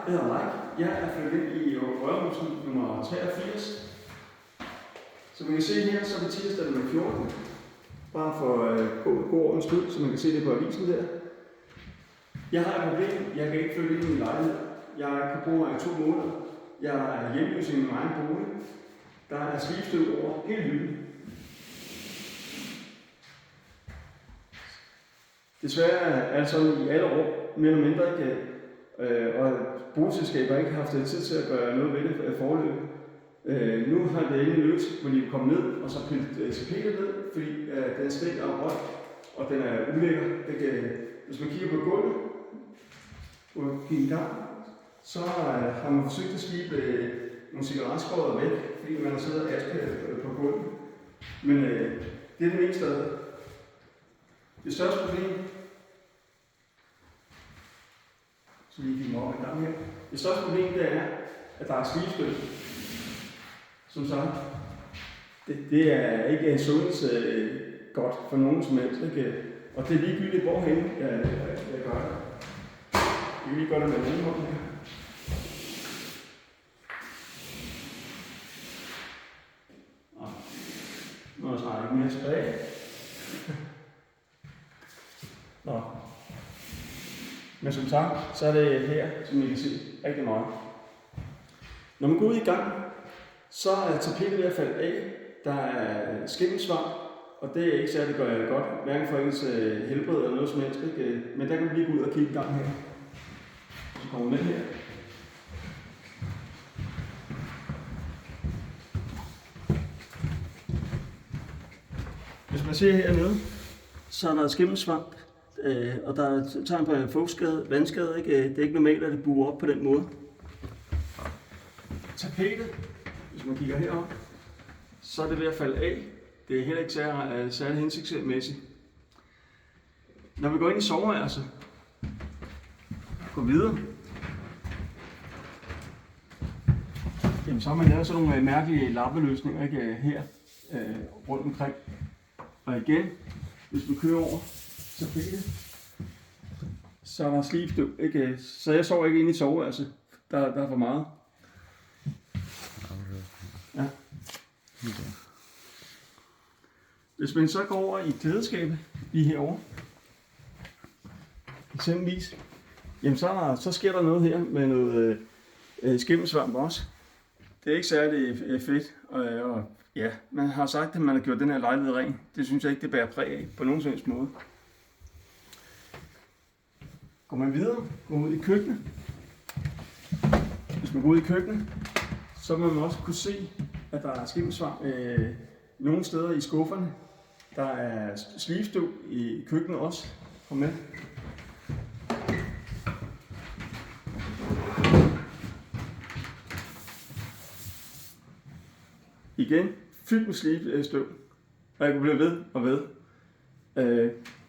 jeg hedder Mike. Jeg er flyttet ind i Rørhusen nummer 83. Som man kan se her, så er det tirsdag nummer 14. Bare for god ordens skyld, så man kan se det på avisen der. Jeg har et problem. Jeg kan ikke flytte ind i min lejlighed. Jeg kan bo her i 2 måneder. Jeg er hjemløs i min egen bolig. Der er slibstøv over hele hylden. Desværre er det sådan i alle rum, mere eller mindre ikke, og boligselskaber ikke har haft tid til at gøre noget ved det forløb. Nu har det endelig løst, hvor de er kommet ned og så pillet tapetet ned, fordi den stik er rødt, og den er ulækker. Hvis man kigger på gulvet, og kigger i gang, så har man forsøgt at skibe nogle cigaretskårder væk, fordi man har siddet og aske på gulvet. Men det er det meste af det. Det største problem, så lige kigger mig op i gang her. Det største problem det er, at der er slibstøv. Som sagt, det er ikke en sundheds godt for nogen som helst. Ikke? Og det er ligegyldigt, hvorhenne jeg gør det. Jeg kan lige gøre det med den anden hånd her. Nu er der snart ikke mere tilbage. Nå. Men som sagt, så er det her, som I kan se, rigtig meget. Når man går ud i gang, så er tapetet ved at falde af. Der er skimmelsvamp, og det er ikke særlig godt, hverken for ens helbred eller noget som helst. Ikke? Men der kan vi lige gå ud og kigge i gang her. Så kommer vi med her. Hvis man ser hernede, så er der skimmelsvamp, og der er tegn på en fugtskade, vandskade. Ikke? Det er ikke normalt, at det buer op på den måde. Tapetet, hvis man kigger herop, så er det ved at falde af. Det er heller ikke særlig hensigtsmæssigt. Når vi går ind i soveværelset, går videre, jamen, så har man lavet sådan nogle mærkelige lappeløsninger ikke? Her rundt omkring. Og igen, hvis vi kører over tapetet, så er der slibstøv. Ikke? Så jeg sover ikke inde i soveværelset. Der er for meget. Ja. Hvis man så går over i klædeskabet lige herovre, eksempelvis, jamen så sker der noget her med noget skimmelsvamp også. Det er ikke særlig fedt, og ja, man har sagt, at man har gjort den her lejlighed ren. Det synes jeg ikke, det bærer præg af på nogen som helst måde. Går man videre, går ud i køkkenet. Hvis man går ud i køkkenet, så må man også kunne se, at der er skimmelsvamp nogle steder i skufferne. Der er slibstøv i køkkenet også. Kom med. Igen, fyldt med slibstøv. Og jeg kan blive ved og ved.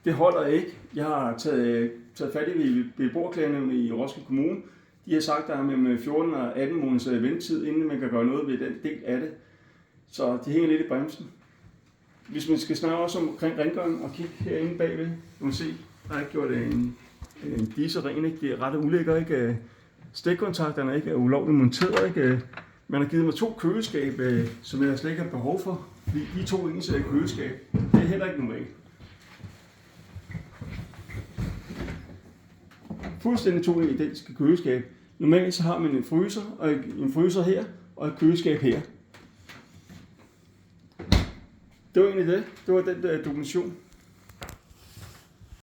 Det holder ikke. Jeg har taget fat i beboerklagenævnet i Roskilde Kommune. De har sagt, at der er mellem 14 og 18 måneders ventetid, inden man kan gøre noget ved den del af det. Så de hænger lidt i bremsen. Hvis man skal snakke også omkring rengøring og kigge herinde bagved, kan man se, der er ikke gjort en disse ren. Ikke? Det er ret ulækker. Ikke? Stikkontakterne ikke er ulovligt monteret. Ikke? Man har givet mig 2 køleskab, som jeg slet ikke har behov for. Fordi de 2 ens køleskab, det er heller ikke normalt. Fuldstændig 2 identiske køleskab. Normalt så har man en fryser her og et køleskab her. Det var egentlig det. Det var den dokumentation.